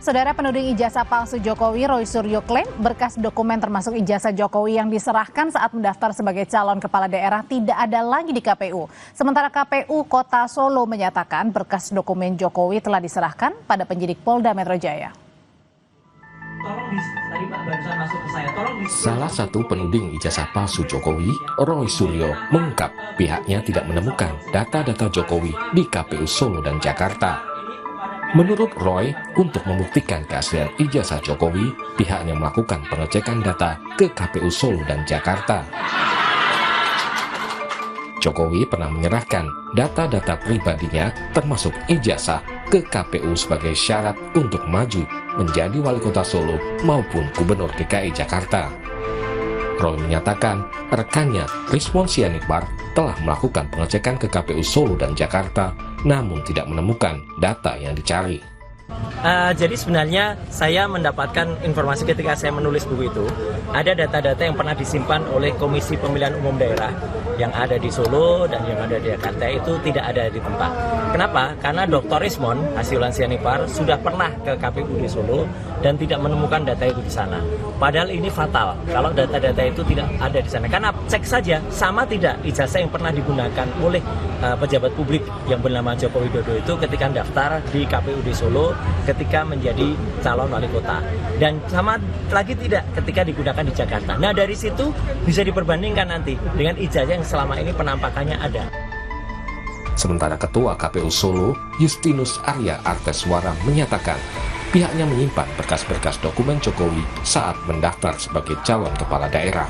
Saudara, penuding ijazah palsu Jokowi, Roy Suryo, klaim berkas dokumen termasuk ijazah Jokowi yang diserahkan saat mendaftar sebagai calon kepala daerah tidak ada lagi di KPU. Sementara KPU Kota Solo menyatakan berkas dokumen Jokowi telah diserahkan pada penyidik Polda Metro Jaya. Salah satu penuding ijazah palsu Jokowi, Roy Suryo, mengungkap pihaknya tidak menemukan data-data Jokowi di KPU Solo dan Jakarta. Menurut Roy, untuk membuktikan keaslian ijazah Jokowi, pihaknya melakukan pengecekan data ke KPU Solo dan Jakarta. Jokowi pernah menyerahkan data-data pribadinya termasuk ijazah ke KPU sebagai syarat untuk maju menjadi wali kota Solo maupun gubernur DKI Jakarta. Roy menyatakan rekannya Rizwan Sianipar telah melakukan pengecekan ke KPU Solo dan Jakarta namun tidak menemukan data yang dicari. Jadi sebenarnya saya mendapatkan informasi ketika saya menulis buku itu, ada data-data yang pernah disimpan oleh Komisi Pemilihan Umum Daerah yang ada di Solo dan yang ada di Jakarta itu tidak ada di tempat. Kenapa? Karena Dr. Rizwan Sianipar sudah pernah ke KPU di Solo dan tidak menemukan data itu di sana. Padahal ini fatal kalau data-data itu tidak ada di sana. Karena cek saja sama tidak ijazah yang pernah digunakan oleh pejabat publik yang bernama Joko Widodo itu ketika daftar di KPU di Solo ketika menjadi calon wali kota, dan sama lagi tidak ketika digunakan di Jakarta. Nah, dari situ bisa diperbandingkan nanti dengan ijazah yang selama ini penampakannya ada. Sementara Ketua KPU Solo, Justinus Arya Arteswara, menyatakan pihaknya menyimpan berkas-berkas dokumen Jokowi saat mendaftar sebagai calon kepala daerah.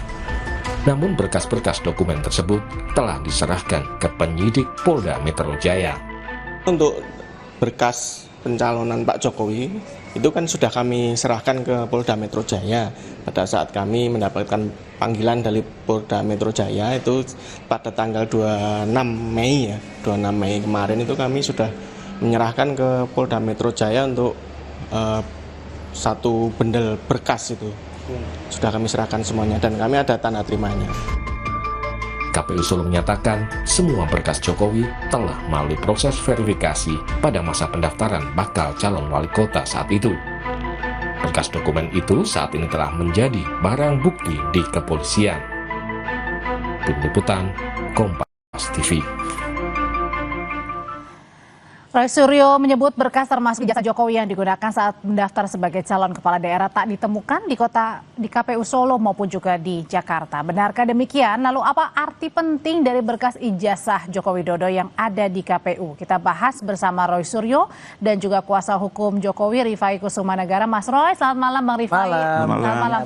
Namun berkas-berkas dokumen tersebut telah diserahkan ke penyidik Polda Metro Jaya. Untuk berkas pencalonan Pak Jokowi itu kan sudah kami serahkan ke Polda Metro Jaya pada saat kami mendapatkan panggilan dari Polda Metro Jaya itu pada tanggal 26 Mei ya, 26 Mei kemarin itu kami sudah menyerahkan ke Polda Metro Jaya untuk satu bendel berkas itu sudah kami serahkan semuanya dan kami ada tanda terimanya. KPU Solo menyatakan semua berkas Jokowi telah melalui proses verifikasi pada masa pendaftaran bakal calon wali kota saat itu. Berkas dokumen itu saat ini telah menjadi barang bukti di kepolisian. Tim Liputan, Kompas TV. Roy Suryo menyebut berkas termasuk ijazah Jokowi yang digunakan saat mendaftar sebagai calon kepala daerah tak ditemukan di KPU Solo maupun juga di Jakarta. Benarkah demikian? Lalu apa arti penting dari berkas ijazah Joko Widodo yang ada di KPU? Kita bahas bersama Roy Suryo dan juga kuasa hukum Jokowi, Rifai Kusumanegara. Mas Roy, selamat malam Bang Rifai. Selamat malam.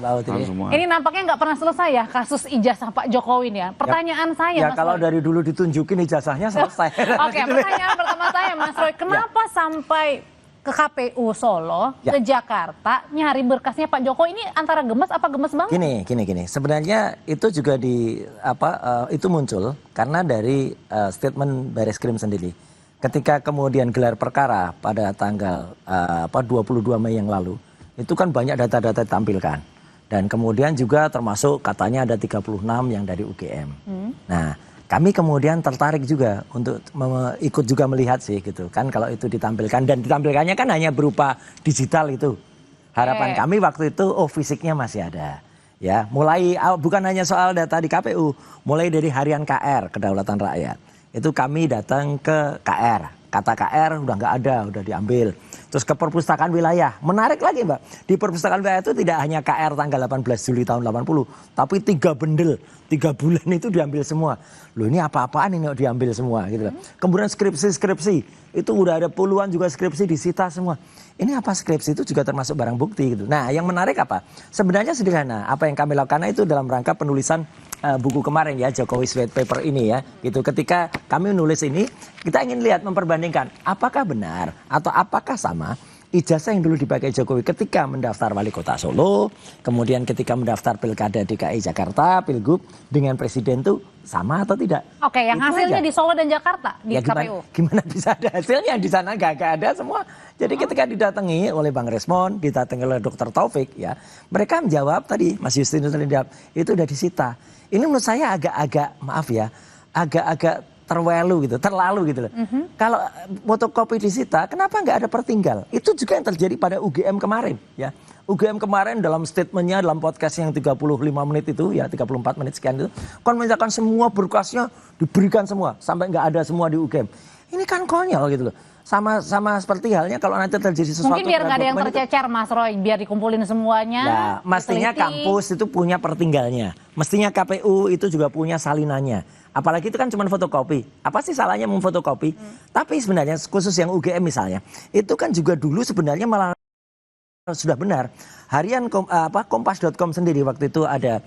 Ini nampaknya nggak pernah selesai ya kasus ijazah Pak Jokowi ini ya. Pertanyaan saya, ya Mas kalau Roy. dari dulu ditunjukin ijazahnya selesai. Oke, pertanyaan pertama saya, Mas Roy, kenapa sampai ke KPU Solo, ke Jakarta, nyari berkasnya Pak Jokowi ini antara gemes apa gemes banget? Gini. Sebenarnya itu juga itu muncul karena dari statement Bareskrim sendiri. Ketika kemudian gelar perkara pada tanggal 22 Mei yang lalu, itu kan banyak data-data ditampilkan. Dan kemudian juga termasuk katanya ada 36 yang dari UGM. Nah, kami kemudian tertarik juga untuk ikut juga melihat sih gitu kan kalau itu ditampilkan, dan ditampilkannya kan hanya berupa digital itu. Harapan kami waktu itu fisiknya masih ada. Ya, mulai bukan hanya soal data di KPU, mulai dari harian KR, Kedaulatan Rakyat. Itu kami datang ke KR. Kata KR udah nggak ada, udah diambil. Terus ke perpustakaan wilayah. Menarik lagi Mbak, di perpustakaan wilayah itu tidak hanya KR tanggal 18 Juli tahun 80, tapi 3 bendel, 3 bulan itu diambil semua. Loh ini apa-apaan ini diambil semua gitu loh. Kemudian skripsi, itu udah ada puluhan juga skripsi disita semua. Ini apa skripsi itu juga termasuk barang bukti gitu. Nah yang menarik apa? Sebenarnya sederhana, apa yang kami lakukan itu dalam rangka penulisan buku kemarin ya, Jokowi White Paper ini ya. Gitu. Ketika kami menulis ini, kita ingin lihat memperbandingkan apakah benar atau apakah sama ijazah yang dulu dipakai Jokowi ketika mendaftar wali kota Solo, kemudian ketika mendaftar pilkada DKI Jakarta, pilgub dengan presiden tuh sama atau tidak? Oke, yang itu hasilnya aja. di Solo dan Jakarta di ya, KPU. Gimana bisa ada hasilnya di sana gak ada semua. Jadi ketika didatangi oleh Bang Resmond, didatangi oleh Dr. Taufik ya, mereka menjawab tadi Mas Justinus tadi jawab itu udah disita. Ini menurut saya agak-agak maaf ya, agak-agak terlalu gitu loh. Kalau fotokopi disita, kenapa nggak ada pertinggal? Itu juga yang terjadi pada UGM kemarin, ya. UGM kemarin dalam statementnya, dalam podcast yang 35 menit itu, ya 34 menit sekian itu, kan menyatakan semua berkasnya diberikan semua, sampai nggak ada semua di UGM. Ini kan konyol gitu loh. Sama seperti halnya kalau nanti terjadi sesuatu. Mungkin biar nggak ada yang tercecer, Mas Roy, biar dikumpulin semuanya. Nah, mestinya diteliti. kampus itu punya pertinggalnya. Mestinya KPU itu juga punya salinannya. Apalagi itu kan cuma fotokopi. Apa sih salahnya memfotokopi? Tapi sebenarnya khusus yang UGM misalnya, itu kan juga dulu sebenarnya malah sudah benar. Harian kompas.com sendiri waktu itu ada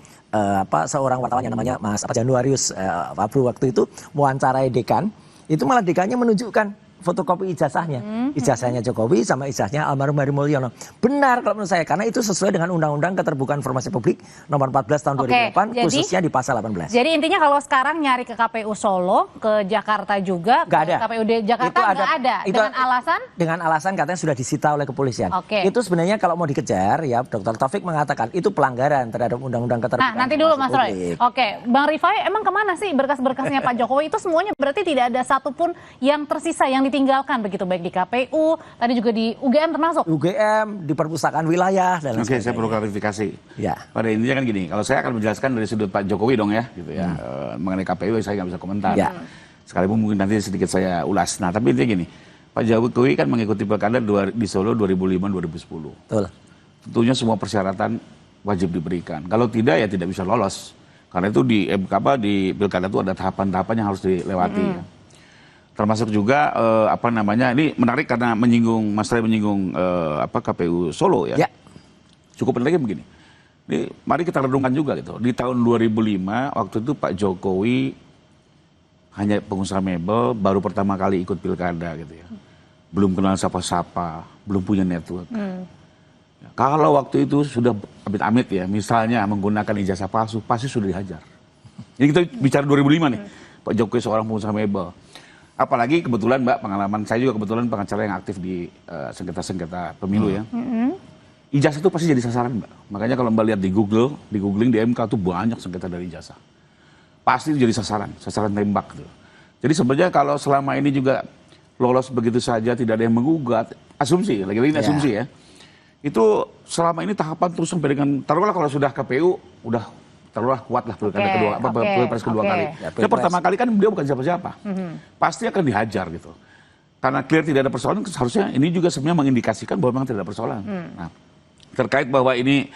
seorang wartawan yang namanya Mas Januarius Fabru waktu itu mewawancarai dekan. Itu malah dekannya menunjukkan fotokopi ijazahnya. Ijazahnya Jokowi sama ijazahnya almarhum Heri Mulyono. Benar kalau menurut saya, karena itu sesuai dengan Undang-Undang Keterbukaan Informasi Publik nomor 14 tahun 2008, khususnya di pasal 18. Jadi intinya kalau sekarang nyari ke KPU Solo, ke Jakarta juga, Nggak ada. ke KPUD Jakarta nggak ada. Dengan alasan? Dengan alasan katanya sudah disita oleh kepolisian. Oke. Itu sebenarnya kalau mau dikejar, ya Dr. Taufik mengatakan itu pelanggaran terhadap Undang-Undang Keterbukaan Nah, nanti dulu Informasi Mas Roy. Publik. Oke, Bang Rifai, emang kemana sih berkas-berkasnya Pak Jokowi itu semuanya berarti tidak ada satupun yang tersisa, yang ditinggalkan begitu, baik di KPU, tadi juga di UGM termasuk? UGM, di perpustakaan wilayah dan lain Oke, saya perlu klarifikasi. Ya. Pada intinya kan gini, kalau saya akan menjelaskan dari sudut Pak Jokowi dong ya, gitu ya. Mengenai KPU saya nggak bisa komentar. Ya. Sekalipun mungkin nanti sedikit saya ulas. Nah, tapi intinya gini, Pak Jokowi kan mengikuti pilkada di Solo 2005-2010. Betul. Tentunya semua persyaratan wajib diberikan. Kalau tidak ya tidak bisa lolos. Karena itu di pilkada itu ada tahapan-tahapan yang harus dilewati. Ya. Termasuk juga ini menarik karena Mas Ray menyinggung KPU Solo ya. Cukup menarik begini. Ini mari kita renungkan juga gitu. Di tahun 2005 waktu itu Pak Jokowi hanya pengusaha mebel, baru pertama kali ikut pilkada gitu ya. Belum kenal siapa-siapa, belum punya network. Ya, kalau waktu itu sudah amit-amit ya, misalnya menggunakan ijazah palsu, pasti sudah dihajar. Jadi kita bicara 2005 nih, Pak Jokowi seorang pengusaha mebel. Apalagi kebetulan Mbak, pengalaman saya juga kebetulan pengacara yang aktif di sengketa-sengketa pemilu ya. Ijazah itu pasti jadi sasaran Mbak. Makanya kalau Mbak lihat di googling di MK tuh banyak sengketa dari ijazah. Pasti jadi sasaran tembak gitu. Jadi sebenarnya kalau selama ini juga lolos begitu saja, tidak ada yang menggugat, asumsi, lagi-lagi asumsi ya. Itu selama ini tahapan terus sampai dengan, taruhlah kalau sudah KPU, udah taruhlah kuat lah pilkada kedua, pilpres kedua kali. Ya, pertama kali kan beliau bukan siapa-siapa. Pasti akan dihajar gitu. Karena clear tidak ada persoalan, seharusnya ini juga sebenarnya mengindikasikan bahwa memang tidak ada persoalan. Nah, terkait bahwa ini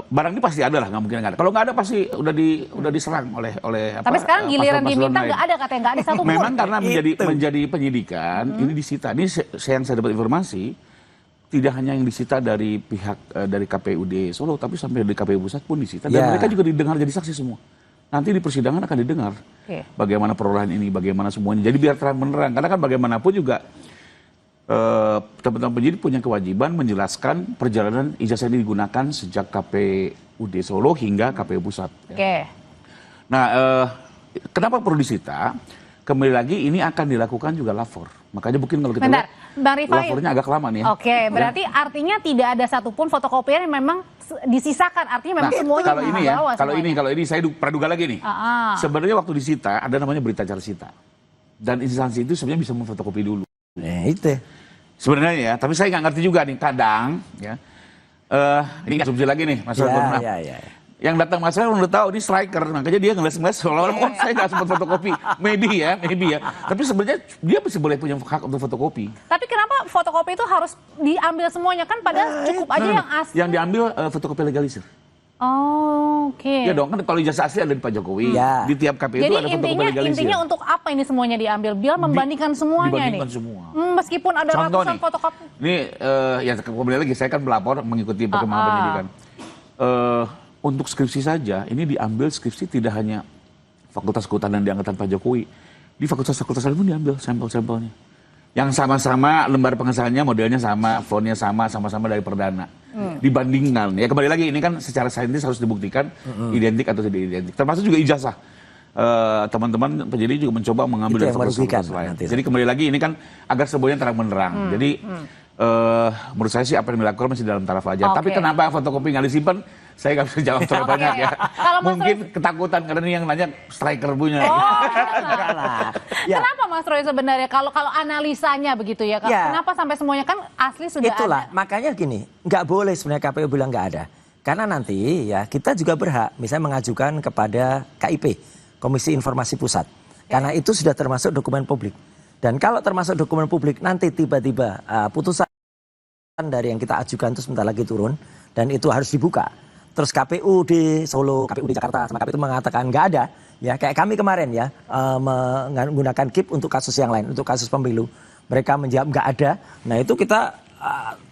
barang ini pasti ada lah, nggak mungkin nggak ada. Kalau nggak ada pasti udah diserang oleh Tapi sekarang giliran diminta nggak ada, katanya nggak ada satupun. Memang karena menjadi penyidikan, ini disita. Ini yang saya dapat informasi, tidak hanya yang disita dari pihak dari KPUD Solo, tapi sampai dari KPU Pusat pun disita. Dan mereka juga didengar jadi saksi semua. Nanti di persidangan akan didengar bagaimana perolehan ini, bagaimana semuanya. Jadi biar terang menerang. Karena kan bagaimanapun juga teman-teman penyidik punya kewajiban menjelaskan perjalanan ijazah ini digunakan sejak KPUD Solo hingga KPU Pusat. Nah, kenapa perlu disita? Kembali lagi ini akan dilakukan juga lapor. Makanya mungkin kalau kita lihat Bang Rifai, lapornya agak lama nih ya. Oke, berarti artinya tidak ada satupun fotokopian yang memang disisakan. Artinya memang semuanya kalau ini saya praduga lagi nih. Sebenarnya waktu disita ada namanya berita acara sita. Dan instansi itu sebenarnya bisa memfotokopi dulu. Itu. Sebenarnya ya, tapi saya nggak ngerti juga nih kadang ya. Ini asumsi lagi nih, Mas Ray. Yang datang Mas Ray udah tahu ini striker, makanya dia ngeles-ngeles seolah-olah saya nggak sempat fotokopi. Maybe ya. Tapi sebenarnya dia masih boleh punya hak untuk fotokopi. Tapi kenapa fotokopi itu harus diambil semuanya, kan padahal cukup aja yang asli. Yang diambil fotokopi legalisir. Oke. Ya dong, kan kalau ijazah asli ada di Pak Jokowi. Di tiap KPU itu ada fotokopi legalisir. Jadi intinya untuk apa ini semuanya diambil? Biar membandingkan semuanya nih. Semua. Meskipun ada ratusan fotokopi. Ini ya kembali lagi saya kan melapor mengikuti perkembangan penyidikan. Untuk skripsi saja, ini diambil skripsi tidak hanya Fakultas Kehutanan di angkatan Pak Jokowi. Di fakultas-fakultas lain pun diambil sampel-sampelnya. Yang sama-sama lembar pengesahannya modelnya sama, fontnya sama-sama dari perdana. Dibandingkan, ya kembali lagi ini kan secara saintis harus dibuktikan identik atau tidak identik. Termasuk juga ijazah. Teman-teman penyidik juga mencoba mengambil dari fakultas lain. Jadi kembali lagi ini kan agar semuanya terang-menerang. Jadi menurut saya sih apa yang dilakukan masih dalam taraf wajar. Tapi kenapa fotokopi nggak disimpan? saya nggak bisa jawab terlalu Oke. banyak ya. Kalau Mas Mungkin ketakutan karena ini yang nanya striker punya. Oh, Enggak lah. Ya. Kenapa Mas Roy sebenarnya kalau analisanya begitu ya? Ya. Kenapa sampai semuanya kan asli sudah Itulah, ada? makanya gini, nggak boleh sebenarnya KPU bilang nggak ada. Karena nanti ya kita juga berhak misalnya mengajukan kepada KIP, Komisi Informasi Pusat. Karena itu sudah termasuk dokumen publik. Dan kalau termasuk dokumen publik nanti tiba-tiba putusan dari yang kita ajukan itu sebentar lagi turun dan itu harus dibuka. Terus KPU di Solo, KPU di Jakarta sama KPU itu mengatakan nggak ada. Ya kayak kami kemarin ya menggunakan KIP untuk kasus yang lain, untuk kasus pemilu. Mereka menjawab nggak ada. Nah itu kita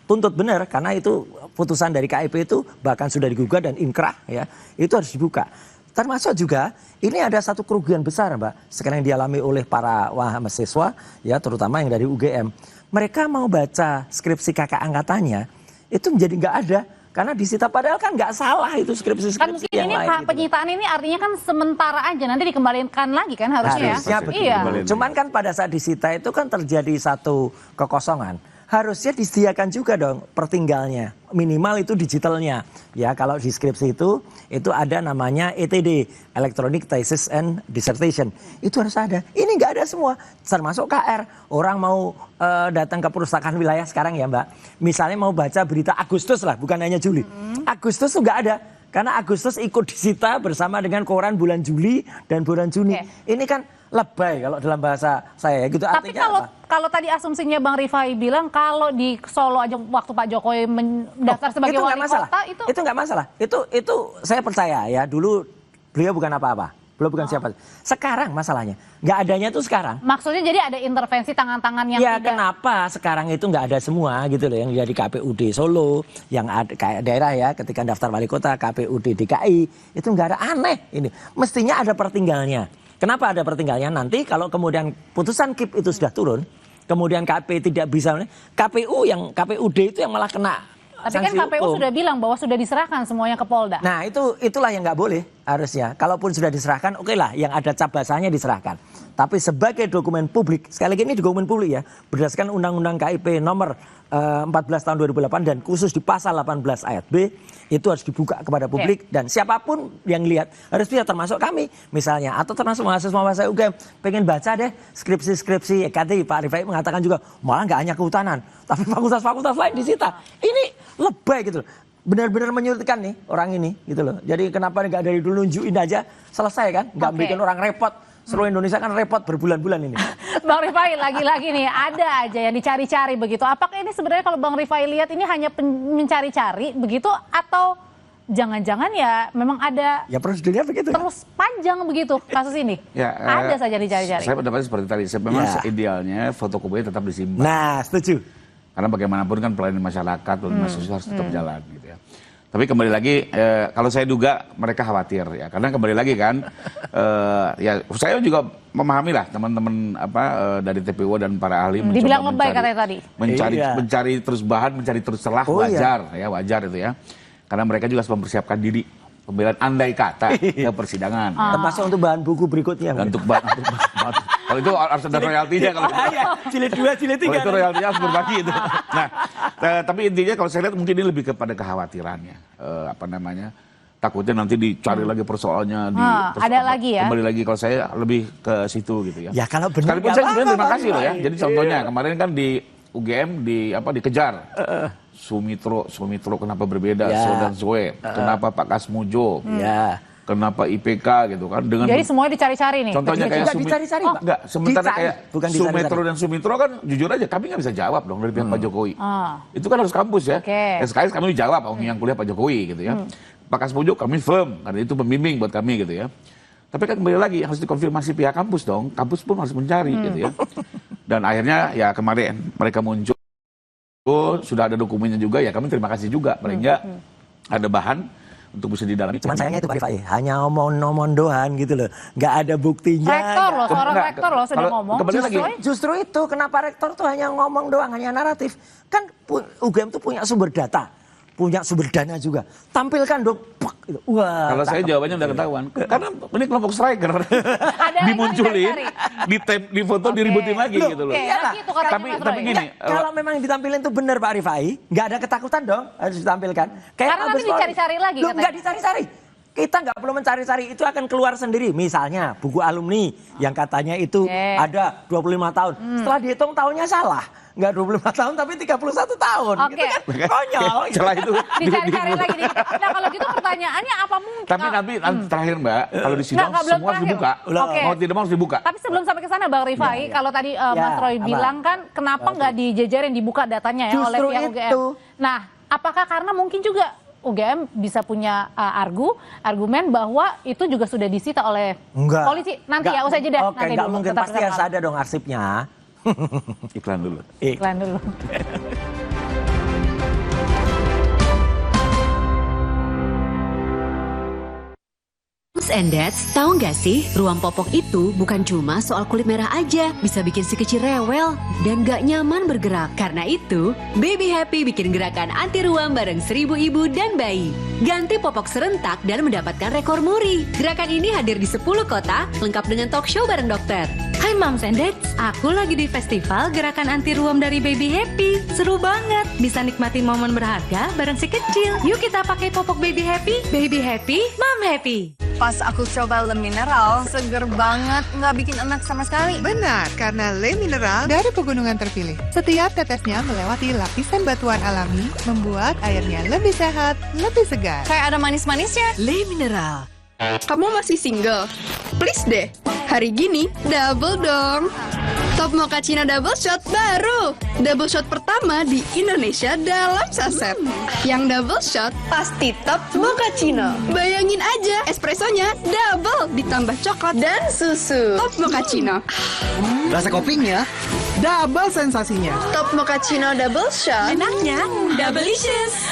tuntut benar karena itu putusan dari KIP itu bahkan sudah digugat dan inkrah ya. Itu harus dibuka. Termasuk juga ini ada satu kerugian besar Mbak sekarang yang dialami oleh para mahasiswa ya terutama yang dari UGM. Mereka mau baca skripsi kakak angkatannya itu menjadi nggak ada karena disita padahal kan nggak salah itu skripsi Kan mungkin yang ini lain. Gitu. penyitaan ini artinya kan sementara aja nanti dikembalikan lagi kan harusnya Harusnya ya. betul. Iya. Cuman kan pada saat disita itu kan terjadi satu kekosongan. Harusnya disediakan juga dong pertinggalnya. Minimal itu digitalnya. Ya kalau di skripsi itu ada namanya ETD, Electronic Thesis and Dissertation. Itu harus ada. Ini nggak ada semua. Termasuk KR. Orang mau datang ke perpustakaan wilayah sekarang ya Mbak. Misalnya mau baca berita Agustus lah, bukan hanya Juli. Agustus tuh nggak ada. Karena Agustus ikut disita bersama dengan koran bulan Juli dan bulan Juni. Oke. Ini kan lebay kalau dalam bahasa saya gitu. Tapi Artinya kalau tadi asumsinya Bang Rifai bilang kalau di Solo aja waktu Pak Jokowi mendaftar sebagai itu wali nggak masalah. kota Itu nggak masalah. Itu saya percaya ya. Dulu beliau bukan apa-apa. Beliau bukan siapa. Sekarang masalahnya nggak adanya itu sekarang. maksudnya jadi ada intervensi tangan-tangan yang Ya tidak kenapa sekarang itu nggak ada semua gitu loh yang jadi KPUD Solo, yang ada kayak daerah ya ketika daftar wali kota KPUD DKI itu nggak ada, aneh ini. Mestinya ada pertinggalnya. Kenapa ada pertinggalnya? Nanti kalau kemudian putusan KIP itu sudah turun, kemudian KP tidak bisa, KPUD itu yang malah kena. Tapi kan sanksi KPU hukum. sudah bilang bahwa sudah diserahkan semuanya ke Polda. Nah itulah yang nggak boleh harusnya. Kalaupun sudah diserahkan, oke lah yang ada cap basahnya diserahkan. Tapi sebagai dokumen publik, sekali lagi ini dokumen publik ya, berdasarkan Undang-Undang KIP nomor 14 tahun 2008 dan khusus di pasal 18 ayat B, itu harus dibuka kepada publik dan siapapun yang lihat harus bisa termasuk kami misalnya atau termasuk mahasiswa UGM pengen baca deh skripsi tadi Pak Rifai mengatakan juga malah nggak hanya kehutanan tapi fakultas-fakultas lain disita. Ini lebay gitu loh. Benar-benar menyulitkan nih orang ini gitu loh. Jadi kenapa nggak dari dulu nunjukin aja selesai kan? Nggak bikin orang repot. Seluruh Indonesia kan repot berbulan-bulan ini. Bang Rifai lagi-lagi nih ada aja yang dicari-cari begitu. Apakah ini sebenarnya kalau Bang Rifai lihat ini hanya mencari-cari begitu atau jangan-jangan ya memang ada Ya prosedurnya begitu. terus panjang begitu kasus ini? Ya, Ada saja dicari-cari. Saya pendapatnya seperti tadi. Memang Ya. idealnya fotokopinya tetap disimpan. Nah, setuju. Karena bagaimanapun kan pelayanan masyarakat, pelayanan mahasiswa harus tetap jalan gitu ya. Tapi kembali lagi, kalau saya duga mereka khawatir ya, karena kembali lagi kan, ya saya juga memahami lah teman-teman dari TPU dan para ahli mencoba Dibilang lebay katanya tadi. Iya. mencari terus bahan, mencari terus celah, Oh, iya. wajar itu ya. Karena mereka juga harus mempersiapkan diri pembelaan andai kata ke persidangan. Ya. Termasuk untuk bahan buku berikutnya. Dan untuk kalau itu harus ada royaltinya kalau Jilid 2, jilid 3. kalau itu royaltinya harus berbagi itu. Nah, tapi intinya kalau saya lihat mungkin ini lebih kepada kekhawatirannya. Takutnya nanti dicari lagi persoalannya. Ada lagi ya? Kembali lagi kalau saya lebih ke situ gitu ya. Ya kalau benar. Sekalipun saya sebenarnya terima kasih loh ya. Jadi contohnya kemarin kan di UGM dikejar. Sumitro kenapa berbeda? Ya. So dan Zoe. Kenapa Pak Kasmujo? Ya. Kenapa IPK gitu kan? Dengan Jadi semuanya dicari-cari nih. contohnya kayak Juga dicari-cari, Pak. Enggak, sementara Dicari, kayak bukan dicari-cari. Sumetro dan Sumitro kan jujur aja kami nggak bisa jawab dong dari pihak Pak Jokowi. Itu kan harus kampus ya. Oke. SKS kami jawab yang kuliah Pak Jokowi gitu ya. Pak Kasmujo kami firm karena itu pembimbing buat kami gitu ya. Tapi kan kembali lagi harus dikonfirmasi pihak kampus dong. Kampus pun harus mencari gitu ya. Dan akhirnya ya kemarin mereka muncul sudah ada dokumennya juga ya kami terima kasih juga paling enggak ada bahan untuk bisa didalami. Cuman sayangnya itu Pak Rifai, hanya omong-omong doang gitu loh. Nggak ada buktinya. Rektor loh, seorang Enggak, rektor loh sudah kalau- ngomong. kembali lagi. Justru itu kenapa rektor tuh hanya ngomong doang, hanya naratif. Kan UGM tuh punya sumber data. punya sumber dana juga. Tampilkan dong. Pak, gitu. Wah. Kalau saya jawabannya udah ketahuan. Karena ini kelompok striker. Dimunculin, di foto diributin lagi gitu loh. Iyalah. Tapi gini, Kalau memang yang ditampilin itu benar Pak Rifai, nggak ada ketakutan dong harus ditampilkan. Karena nanti dicari-cari lagi Loh, katanya. nggak dicari-cari. Kita nggak perlu mencari-cari, itu akan keluar sendiri. Misalnya buku alumni yang katanya itu ada 25 tahun. Setelah dihitung tahunnya salah. Nggak 25 tahun tapi 31 tahun. Oke. Gitu kan konyol. celah itu Dicari-cari lagi. Nah kalau gitu pertanyaannya apa mungkin? Tapi nanti terakhir Mbak, kalau di sidang Nggak, belum semua harus terakhir. dibuka. Oke. Mau tidak mau harus dibuka. Tapi sebelum sampai ke sana Bang Rifai, kalau tadi Mas Roy apa? bilang kan kenapa nggak dijejerin dibuka datanya ya oleh Justru pihak UGM. itu. Nah, apakah karena mungkin juga UGM bisa punya argumen bahwa itu juga sudah disita oleh polisi nanti ya usai jeda. Oke, nanti nggak dulu, mungkin, tetap pasti harus ada dong arsipnya. Iklan dulu. Iklan dulu. Moms and Dads, tahu nggak sih, ruam popok itu bukan cuma soal kulit merah aja, bisa bikin si kecil rewel dan nggak nyaman bergerak. Karena itu, Baby Happy bikin gerakan anti ruam bareng 1000 ibu dan bayi. Ganti popok serentak dan mendapatkan rekor muri. Gerakan ini hadir di 10 kota, lengkap dengan talk show bareng dokter. Hai Moms and Dads, aku lagi di festival gerakan anti ruam dari Baby Happy. Seru banget, bisa nikmati momen berharga bareng si kecil. Yuk kita pakai popok Baby Happy, Mom Happy. Pas aku coba Le Mineral, seger banget, nggak bikin enak sama sekali. Benar, karena Le Mineral dari pegunungan terpilih. Setiap tetesnya melewati lapisan batuan alami, membuat airnya lebih sehat, lebih segar. Kayak ada manis-manisnya. Le Mineral. Kamu masih single? Please deh, hari gini double dong. Top Mochaccino Double Shot baru. Double shot pertama di Indonesia dalam saset. Yang double shot pasti Top Mochaccino. Bayangin aja, espressonya double ditambah coklat dan susu. Top Mochaccino. Rasa kopinya, double sensasinya. Top Mochaccino Double Shot. Enaknya, double-licious.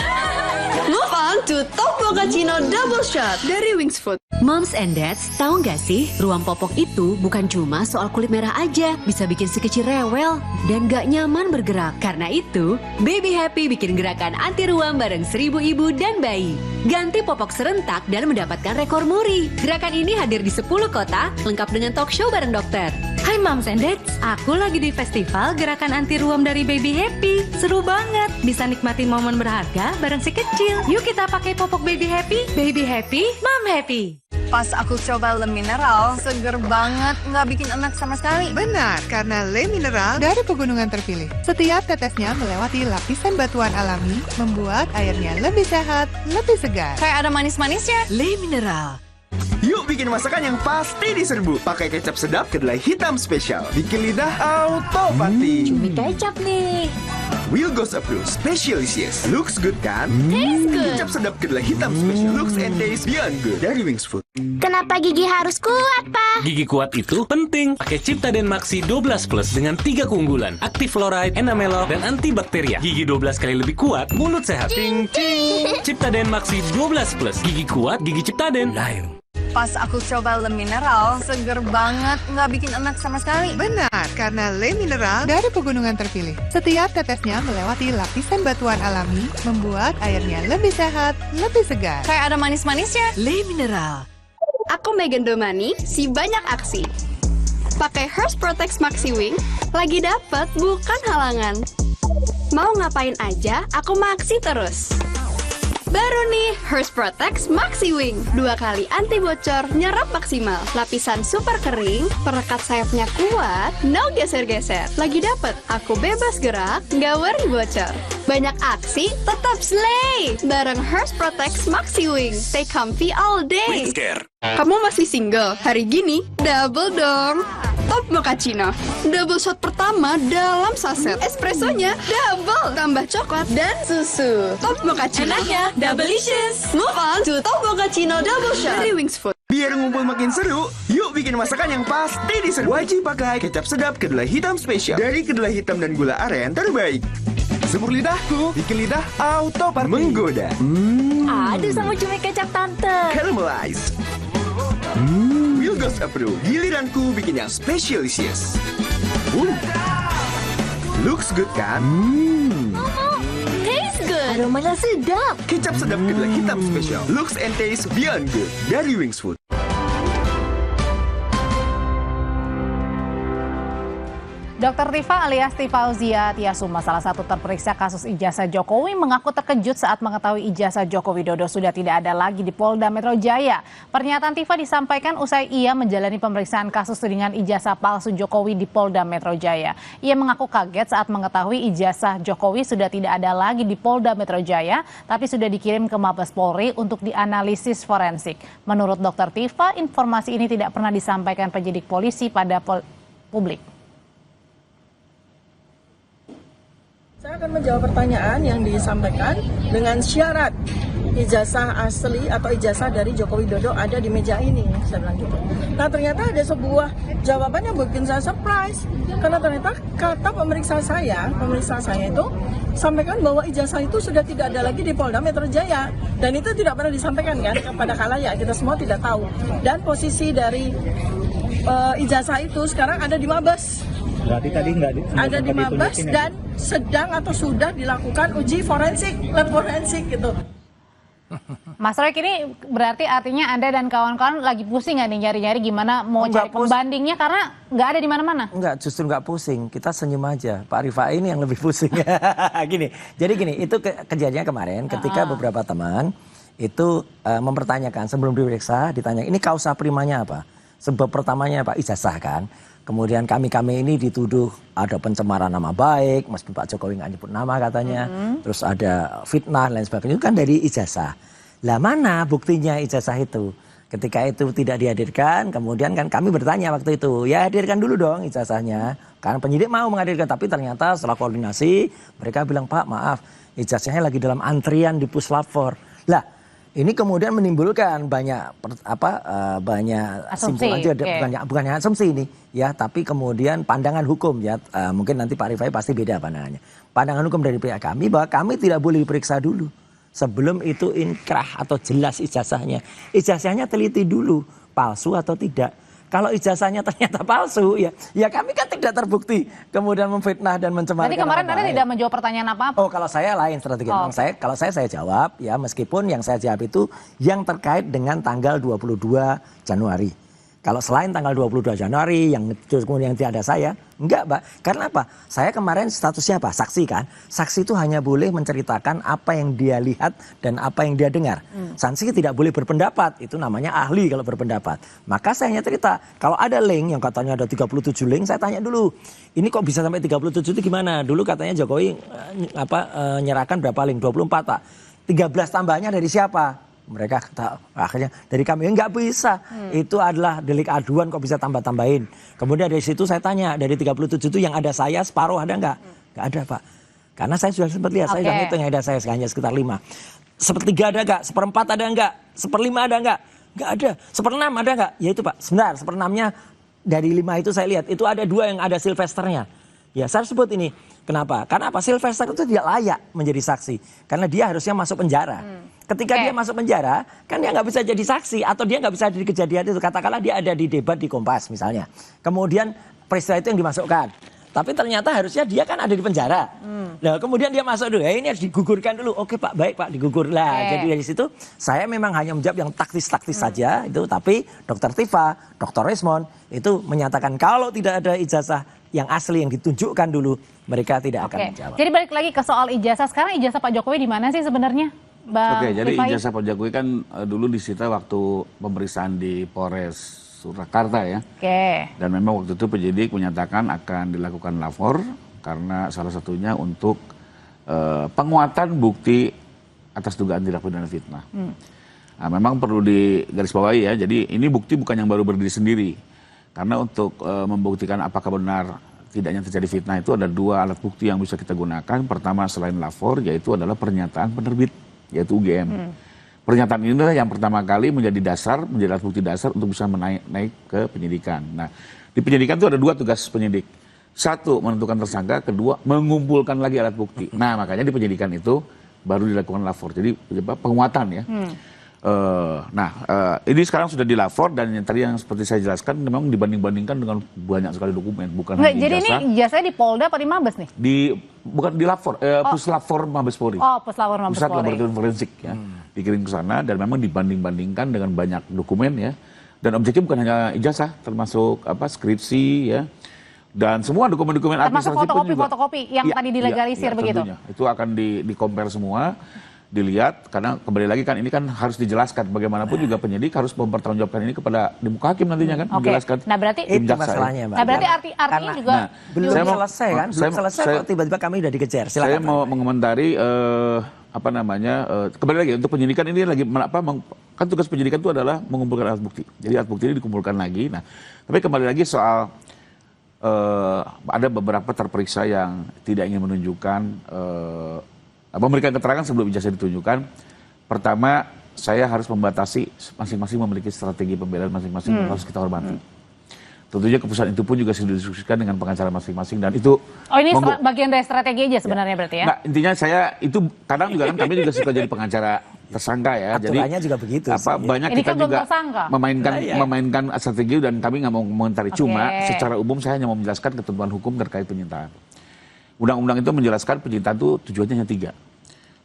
Move on to Top Mochaccino Double Shot dari Wings Food. Moms and Dads, tahu nggak sih, ruam popok itu bukan cuma soal kulit merah aja, bisa bikin si kecil rewel dan nggak nyaman bergerak. Karena itu, Baby Happy bikin gerakan anti ruam bareng 1000 ibu dan bayi. Ganti popok serentak dan mendapatkan rekor muri. Gerakan ini hadir di 10 kota, lengkap dengan talk show bareng dokter. Hai Moms and Dads, aku lagi di festival gerakan anti ruam dari Baby Happy. Seru banget, bisa nikmati momen berharga bareng si kecil. Yuk kita pakai popok Baby Happy, Mom Happy. Pas aku coba Le Mineral, seger banget, nggak bikin enak sama sekali. Benar, karena Le Mineral dari pegunungan terpilih. Setiap tetesnya melewati lapisan batuan alami, membuat airnya lebih sehat, lebih segar. Kayak ada manis-manisnya. Le Mineral. Yuk bikin masakan yang pasti diserbu. Pakai kecap sedap kedelai hitam spesial. Bikin lidah auto pati. Cumi kecap nih. Will Goes Approved Specialisius. Looks good kan? Taste good. Kecap sedap kedelai hitam spesial. Looks and taste beyond good. Dari Wings Food. Kenapa gigi harus kuat, Pak? Gigi kuat itu penting. Pakai Ciptaden Maxi 12 Plus dengan 3 keunggulan. Active Fluoride, Enamelok, dan antibakteria. Gigi 12 kali lebih kuat, mulut sehat. Cing, cing. Ciptaden Maxi 12 Plus. Gigi kuat, gigi Ciptaden. Layu. Pas aku coba Le Mineral, seger banget, nggak bikin enak sama sekali. Benar, karena Le Mineral dari pegunungan terpilih. Setiap tetesnya melewati lapisan batuan alami, membuat airnya lebih sehat, lebih segar. Kayak ada manis-manisnya. Le Mineral. Aku Megan Domani, si banyak aksi. Pakai Hearst Protect Maxi Wing, lagi dapet bukan halangan. Mau ngapain aja, aku maksi terus. Baru nih, Hearst Protect Maxi Wing. 2 kali anti bocor, nyerap maksimal. Lapisan super kering, perekat sayapnya kuat, no geser-geser. Lagi dapet, aku bebas gerak, nggak worry bocor. Banyak aksi, tetap slay. Bareng Hearst Protect Maxi Wing. Stay comfy all day. Kamu masih single? Hari gini, double dong. Top Mochaccino. Double shot pertama dalam saset. Espressonya double. Tambah coklat dan susu. Top Mochaccino. Enaknya, double-licious. Move on to Top Mochaccino Double Shot dari Wings Food. Biar ngumpul makin seru, yuk bikin masakan yang pasti diserbu. Wajib pakai kecap sedap kedelai hitam spesial. Dari kedelai hitam dan gula aren terbaik. Semur lidahku, bikin lidah auto party. Menggoda. Aduh sama cumi kecap tante. Caramelize. Will Goes Approved. Giliranku bikin yang specialisius. Looks good kan? Taste good. Aromanya sedap. Kecap sedap kedelai hitam spesial. Looks and taste beyond good dari Wings Food. Dr. Tifa alias Tifauzia Tiasuma, salah satu terperiksa kasus ijazah Jokowi, mengaku terkejut saat mengetahui ijazah Joko Widodo sudah tidak ada lagi di Polda Metro Jaya. Pernyataan Tifa disampaikan usai ia menjalani pemeriksaan kasus tudingan ijazah palsu Jokowi di Polda Metro Jaya. Ia mengaku kaget saat mengetahui ijazah Jokowi sudah tidak ada lagi di Polda Metro Jaya, tapi sudah dikirim ke Mabes Polri untuk dianalisis forensik. Menurut Dr. Tifa, informasi ini tidak pernah disampaikan penyidik polisi pada publik. Saya akan menjawab pertanyaan yang disampaikan dengan syarat ijazah asli atau ijazah dari Joko Widodo ada di meja ini, saya bilang gitu. Nah ternyata ada sebuah jawaban yang bikin saya surprise, karena ternyata kata pemeriksa saya itu sampaikan bahwa ijazah itu sudah tidak ada lagi di Polda Metro Jaya, dan itu tidak pernah disampaikan kan kepada khalayak, kita semua tidak tahu. Dan posisi dari ijazah itu sekarang ada di Mabes. Berarti tadi ada di Mabes dan sedang atau sudah dilakukan uji forensik, lab forensik gitu. Mas Roy, ini berarti artinya Anda dan kawan-kawan lagi pusing nggak nih nyari-nyari gimana mau cari pembandingnya karena nggak ada di mana-mana? Enggak, justru nggak pusing. Kita senyum aja. Pak Rifai ini yang lebih pusing. Jadi gini, itu kejadiannya kemarin ketika beberapa teman itu mempertanyakan sebelum diperiksa, ditanya ini kausa primanya apa? Sebab pertamanya Pak ijazah kan. Kemudian kami ini dituduh ada pencemaran nama baik, meskipun Pak Jokowi nggak nyebut nama katanya. Terus ada fitnah dan lain sebagainya, itu kan dari ijazah. Lah mana buktinya ijazah itu? Ketika itu tidak dihadirkan, kemudian kan kami bertanya waktu itu, ya hadirkan dulu dong ijazahnya. Karena penyidik mau menghadirkan, tapi ternyata setelah koordinasi mereka bilang, Pak maaf, ijazahnya lagi dalam antrian di Puslapfor. Lah, ini kemudian menimbulkan banyak simpul aja, bukan hanya asumsi ini ya, tapi kemudian pandangan hukum ya, mungkin nanti Pak Rifai pasti beda pandangannya. Pandangan hukum dari pihak kami bahwa kami tidak boleh diperiksa dulu sebelum itu inkrah atau jelas ijazahnya. Ijazahnya teliti dulu palsu atau tidak. Kalau ijazahnya ternyata palsu, ya kami kan tidak terbukti kemudian memfitnah dan mencemarkan. Jadi kemarin Anda tidak menjawab pertanyaan apa-apa? Oh, kalau saya lain strategi. Kalau saya jawab, ya meskipun yang saya jawab itu yang terkait dengan tanggal 22 Januari. Kalau selain tanggal 22 Januari yang kemudian tidak ada saya, enggak Pak. Karena apa? Saya kemarin statusnya apa? Saksi kan. Saksi itu hanya boleh menceritakan apa yang dia lihat dan apa yang dia dengar. Saksi tidak boleh berpendapat, itu namanya ahli kalau berpendapat. Maka saya hanya cerita, kalau ada link yang katanya ada 37 link, saya tanya dulu. Ini kok bisa sampai 37 itu gimana? Dulu katanya Jokowi nyerahkan berapa link? 24 Pak. 13 tambahnya dari siapa? Mereka akhirnya dari kami nggak bisa. Itu adalah delik aduan kok bisa tambah-tambahin. Kemudian dari situ saya tanya, dari 37 itu yang ada saya separuh ada nggak? Nggak ada Pak. Karena saya sudah sempat lihat, saya sudah ngitung yang ada saya hanya sekitar 5. Sepertiga ada nggak? Seperempat ada nggak? Seperlima ada nggak? Nggak ada. Seperenam ada nggak? Ya itu Pak. Sebentar, seperenamnya dari 5 itu saya lihat. Itu ada 2 yang ada Silvesternya. Ya saya sebut ini. Kenapa? Karena apa? Sylvester itu tidak layak menjadi saksi. Karena dia harusnya masuk penjara. Ketika dia masuk penjara, kan dia nggak bisa jadi saksi. Atau dia nggak bisa di kejadian itu. Katakanlah dia ada di debat di Kompas misalnya. Kemudian peristiwa itu yang dimasukkan. Tapi ternyata harusnya dia kan ada di penjara. Nah kemudian dia masuk dulu. Ini harus digugurkan dulu. Oke Pak, baik Pak, digugur lah. Jadi dari situ saya memang hanya menjawab yang taktis-taktis saja. Itu. Tapi Dr. Tifa, Dr. Resmond itu menyatakan kalau tidak ada ijazah yang asli yang ditunjukkan dulu, mereka tidak akan menjawab. Jadi balik lagi ke soal ijazah. Sekarang ijazah Pak Jokowi di mana sih sebenarnya? Jadi ijazah Pak Jokowi kan dulu disita waktu pemeriksaan di Polres Surakarta ya. Dan memang waktu itu penyidik menyatakan akan dilakukan lapor karena salah satunya untuk penguatan bukti atas dugaan tindak pidana fitnah. Nah, memang perlu digarisbawahi ya. Jadi ini bukti bukan yang baru berdiri sendiri. Karena untuk membuktikan apakah benar tidaknya terjadi fitnah itu ada 2 alat bukti yang bisa kita gunakan. Pertama selain lapor yaitu adalah pernyataan penerbit yaitu UGM. Pernyataan ini adalah yang pertama kali menjadi alat bukti dasar untuk bisa naik ke penyidikan. Nah di penyidikan itu ada 2 tugas penyidik. 1 menentukan tersangka, 2 mengumpulkan lagi alat bukti. Nah makanya di penyidikan itu baru dilakukan lapor. Jadi penguatan ya. Ini sekarang sudah dilapor dan yang tadi yang seperti saya jelaskan memang dibanding-bandingkan dengan banyak sekali dokumen, bukan hanya jadi ijazah. ini ijazahnya di Polda apa di Mabes nih? Bukan di lapor, Puslapor Mabes Polri. Oh, Puslapor Mabes Pusat Polri. Laboratorium Forensik ya, dikirim ke sana dan memang dibanding-bandingkan dengan banyak dokumen ya. Dan objeknya bukan hanya ijazah, termasuk skripsi ya. Dan semua dokumen-dokumen termasuk administratif pun juga. fotokopi yang tadi dilegalisir begitu. Tentunya. Itu akan di-compare semua, dilihat karena kembali lagi kan ini kan harus dijelaskan bagaimanapun juga penyidik harus mempertanggungjawabkan ini kepada di muka hakim nantinya kan menjelaskan. Nah berarti itu masalahnya, Mbak. Nah berarti artinya juga belum selesai kan? Belum selesai kok tiba-tiba kami udah dikejar. Silakan. Saya mau mengomentari kembali lagi untuk penyidikan ini lagi kan tugas penyidikan itu adalah mengumpulkan alat bukti. Jadi alat bukti ini dikumpulkan lagi. Nah, tapi kembali lagi soal ada beberapa terperiksa yang tidak ingin menunjukkan memberikan keterangan sebelum ijazah ditunjukkan. Pertama, saya harus membatasi masing-masing memiliki strategi pembelaan masing-masing yang harus kita hormati. Tentunya keputusan itu pun juga sudah didiskusikan dengan pengacara masing-masing dan itu. Oh ini bagian dari strategi aja sebenarnya berarti ya? Nah, intinya saya itu kadang juga kan kami juga suka jadi pengacara tersangka ya. Aturannya juga begitu. Banyak ini kita kan juga memainkan iya. strategi dan kami nggak mau mengomentari. Cuma secara umum saya hanya mau menjelaskan ketentuan hukum terkait penyitaan. Undang-undang itu menjelaskan penyitaan itu tujuannya hanya 3.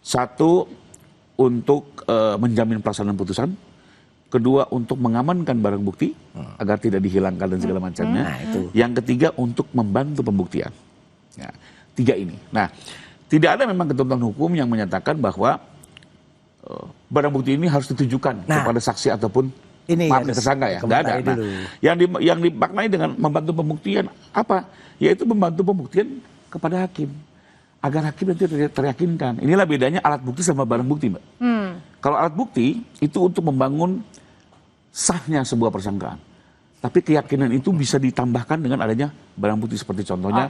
1, untuk menjamin pelaksanaan putusan. 2, untuk mengamankan barang bukti agar tidak dihilangkan dan segala macamnya. Yang ketiga, untuk membantu pembuktian. Ya, 3 ini. Nah, tidak ada memang ketentuan hukum yang menyatakan bahwa barang bukti ini harus ditujukan kepada saksi ataupun tersangka ya. Nggak ada. Nah, yang dimaknai dengan membantu pembuktian apa? Yaitu membantu pembuktian kepada hakim agar hakim nanti teryakinkan. Inilah bedanya alat bukti sama barang bukti, Mbak. Kalau alat bukti itu untuk membangun sahnya sebuah persangkaan. Tapi keyakinan itu bisa ditambahkan dengan adanya barang bukti seperti contohnya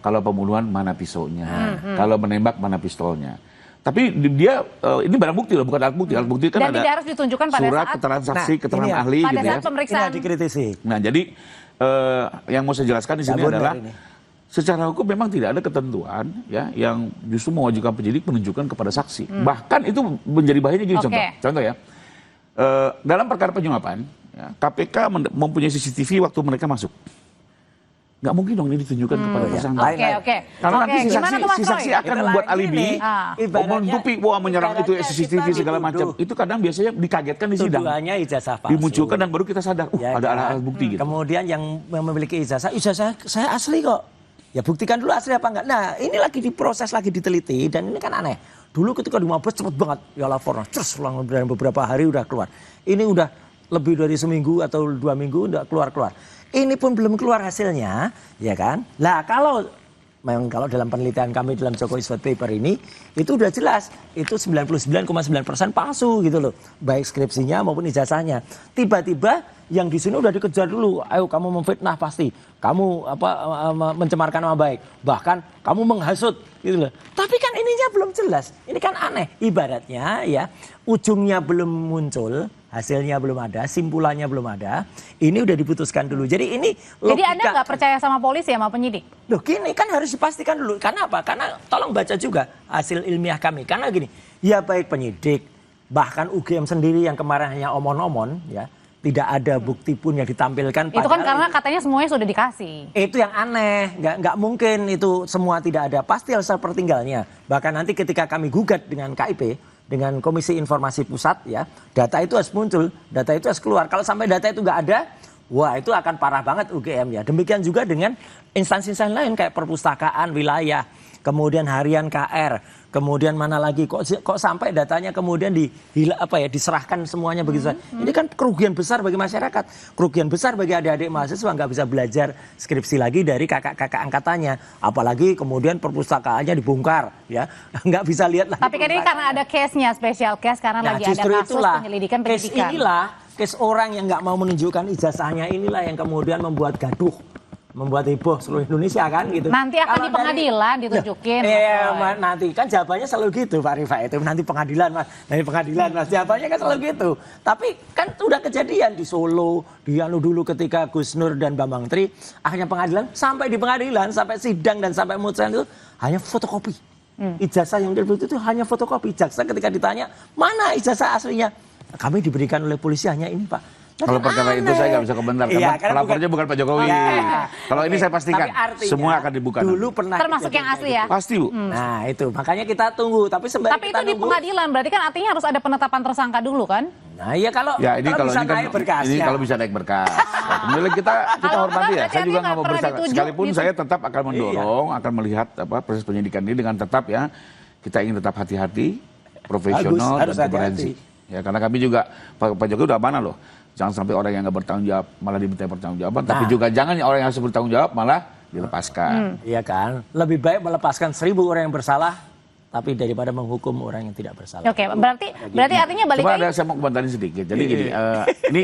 kalau pembunuhan mana pisaunya, kalau menembak mana pistolnya. Tapi dia ini barang bukti loh, bukan alat bukti. Alat bukti kan dan ada tidak harus ditunjukkan pada surat, saat keterangan saksi, keterangan ahli pada gitu saat ya. pemeriksaan. Dikritisi. Nah, jadi yang mau saya jelaskan di sini adalah secara hukum memang tidak ada ketentuan ya yang justru mewajibkan penyidik menunjukkan kepada saksi. Bahkan itu menjadi bahayanya gini contoh ya. Dalam perkara penyuapan, ya, KPK mempunyai CCTV waktu mereka masuk. Nggak mungkin dong ini ditunjukkan kepada tersangka. Karena nanti si saksi akan membuat alibi, menutupi menyerang itu CCTV segala macam. Itu kadang biasanya dikagetkan di sidang. Tujuannya ijazah palsu. Dimunculkan dan baru kita sadar, ada alat bukti gitu. Kemudian yang memiliki ijazah saya asli kok. Ya buktikan dulu asli apa enggak. Nah ini lagi diproses, lagi diteliti dan ini kan aneh. Dulu ketika di Mabes cepet banget ya laporan, terus dalam beberapa hari udah keluar. Ini udah lebih dari seminggu atau 2 minggu udah keluar. Ini pun belum keluar hasilnya, ya kan? Lah memang kalau dalam penelitian kami dalam Jokowi White Paper ini itu udah jelas itu 99,9% palsu gitu loh, baik skripsinya maupun ijazahnya. Tiba-tiba yang di sini udah dikejar dulu, ayo kamu memfitnah pasti, kamu mencemarkan nama baik, bahkan kamu menghasut gitu loh. Tapi kan ininya belum jelas, ini kan aneh. Ibaratnya ya ujungnya belum muncul, hasilnya belum ada, simpulannya belum ada, ini udah diputuskan dulu. Jadi ini logika. Jadi Anda nggak percaya sama polisi sama penyidik? Loh gini kan harus dipastikan dulu. Karena apa? Karena tolong baca juga hasil ilmiah kami. Karena gini, ya baik penyidik, bahkan UGM sendiri yang kemarin hanya omon-omon ya, tidak ada bukti pun yang ditampilkan. Itu kan karena katanya semuanya sudah dikasih. Itu yang aneh, nggak mungkin itu semua tidak ada. Pasti harus ada pertinggalnya. Bahkan nanti ketika kami gugat dengan KIP, dengan Komisi Informasi Pusat ya, data itu harus muncul, data itu harus keluar. Kalau sampai data itu nggak ada, wah itu akan parah banget UGM ya. Demikian juga dengan instansi-instansi lain kayak perpustakaan wilayah, kemudian harian KR, kemudian mana lagi kok sampai datanya kemudian diserahkan semuanya begitu saja. Ini kan kerugian besar bagi masyarakat, kerugian besar bagi adik-adik mahasiswa nggak bisa belajar skripsi lagi dari kakak-kakak angkatannya, apalagi kemudian perpustakaannya dibongkar ya, nggak bisa lihat lagi. Tapi kan ini karena ada case-nya, special case karena lagi ada kasus penyelidikan penyidikan. Case orang yang nggak mau menunjukkan ijazahnya inilah yang kemudian membuat gaduh, membuat heboh seluruh Indonesia kan gitu. Nanti akan di pengadilan ditunjukin. Nanti kan jawabannya selalu gitu Pak Rifa itu. Nanti pengadilan mas, jawabannya kan selalu gitu. Tapi kan udah kejadian di Solo, di dulu ketika Gus Nur dan Bambang Tri, akhirnya pengadilan, sampai di pengadilan, sampai sidang dan sampai putusan itu hanya fotokopi. Ijazah yang terbukti itu hanya fotokopi. Jaksa ketika ditanya, mana ijazah aslinya? kami diberikan oleh polisi hanya ini Pak. Kalau perkara itu saya nggak bisa komentar karena pelapornya bukan Pak Jokowi. Kalau ini saya pastikan semua akan dibuka. Dulu pernah termasuk yang asli ya. Pasti Bu. Nah itu makanya kita tunggu. Tapi itu di pengadilan berarti kan artinya harus ada penetapan tersangka dulu kan? Nah iya kalau ini bisa naik berkas. Ini kalau bisa naik berkas. Kemudian kita hormati ya. Saya juga nggak mau bersalah. Sekalipun saya tetap akan mendorong, akan melihat proses penyidikan ini dengan tetap ya kita ingin tetap hati-hati, profesional dan komprehensif. Ya karena kami juga Pak Jokowi udah mana loh. Jangan sampai orang yang nggak bertanggung jawab malah diminta pertanggungjawaban, tapi juga jangan orang yang harus bertanggung jawab malah dilepaskan. Iya kan, lebih baik melepaskan 1000 orang yang bersalah, tapi daripada menghukum orang yang tidak bersalah. Oke, berarti artinya balik lagi. Saya mau komentarin sedikit. Jadi gini, ini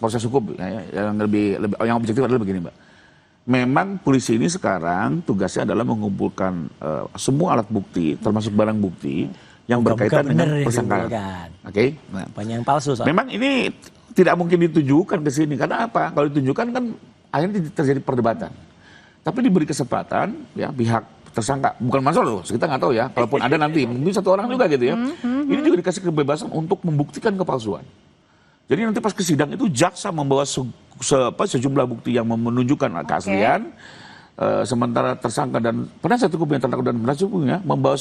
proses hukum yang yang objektif adalah begini, Mbak. Memang polisi ini sekarang tugasnya adalah mengumpulkan semua alat bukti, termasuk barang bukti yang berkaitan dengan persangkaan. Oke, banyak yang palsu. Memang ini tidak mungkin ditujukan ke sini karena apa? Kalau ditujukan kan akhirnya terjadi perdebatan. Tapi diberi kesempatan ya pihak tersangka, bukan masalah loh, kita nggak tahu ya. Kalaupun ada nanti mungkin satu orang juga gitu ya. Ini juga dikasih kebebasan untuk membuktikan kepalsuan. Jadi nanti pas ke sidang itu jaksa membawa sejumlah bukti yang menunjukkan keaslian. Sementara tersangka dan penasihat hukum yang terdakwa dan penasihat hukumnya membawa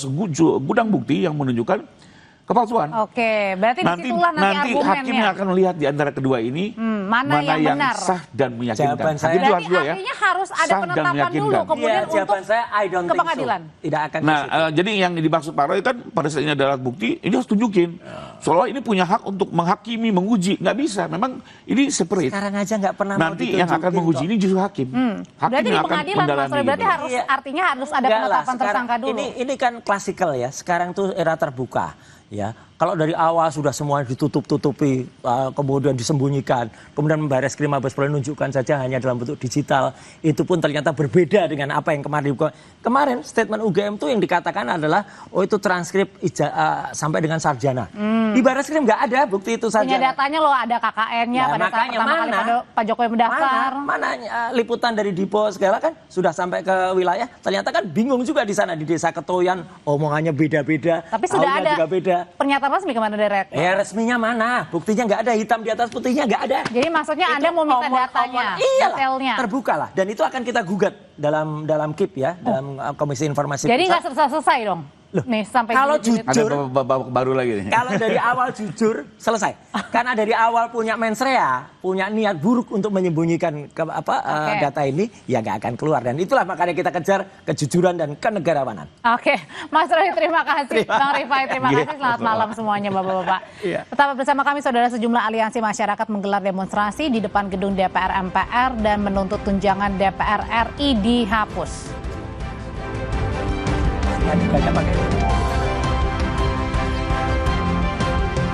gudang bukti yang menunjukkan kepalsuan. Oke, berarti disitulah nanti argumennya. Hakim yang akan melihat di antara kedua ini mana yang benar, sah dan meyakinkan. Jawaban saya, berarti artinya harus ada penetapan dulu kemudian untuk ke pengadilan. Tidak akan. Nah, jadi yang dimaksud Pak Roy kan pada saat ini adalah bukti, ini harus tunjukin. Soalnya ini punya hak untuk menghakimi, menguji, nggak bisa. Memang ini seperti sekarang aja nggak pernah. Nanti yang akan menguji ini justru hakim. Berarti di pengadilan Mas Roy, berarti artinya harus ada penetapan tersangka dulu. Ini kan klasikal ya. Sekarang tuh era terbuka. Ya, kalau dari awal sudah semua ditutup-tutupi, kemudian disembunyikan, kemudian Barreskrim Mabes Polri menunjukkan saja hanya dalam bentuk digital, itu pun ternyata berbeda dengan apa yang kemarin. Kemarin statement UGM itu yang dikatakan adalah, oh itu transkrip sampai dengan sarjana. Di Barreskrim nggak ada bukti itu sarjana. Punya datanya loh, ada KKN-nya pada saat pertama kali Pak Jokowi mendaftar. Mana liputan dari Dipo segala kan sudah sampai ke wilayah, ternyata kan bingung juga di sana di Desa Ketoyan, omongannya beda-beda. Tapi sudah ada juga beda. Pernyataan resmi kemana dari rektor? Ya resminya mana? Buktinya nggak ada, hitam di atas putihnya nggak ada. Jadi maksudnya Anda mau minta datanya, detailnya. Terbuka lah, dan itu akan kita gugat dalam KIP ya, dalam Komisi Informasi. Jadi nggak selesai dong? Nih sampai kalau jujur ada babak baru lagi nih. Kalau dari awal jujur selesai. Karena dari awal punya mensrea, punya niat buruk untuk menyembunyikan data ini, ya nggak akan keluar. Dan itulah makanya kita kejar kejujuran dan kenegarawanan. Oke, Mas Roy terima kasih, Bang Rifai terima kasih. Selamat malam semuanya Bapak-bapak. Tetap bersama kami saudara, sejumlah aliansi masyarakat menggelar demonstrasi di depan gedung DPR MPR dan menuntut tunjangan DPR RI dihapus. Tadi pakai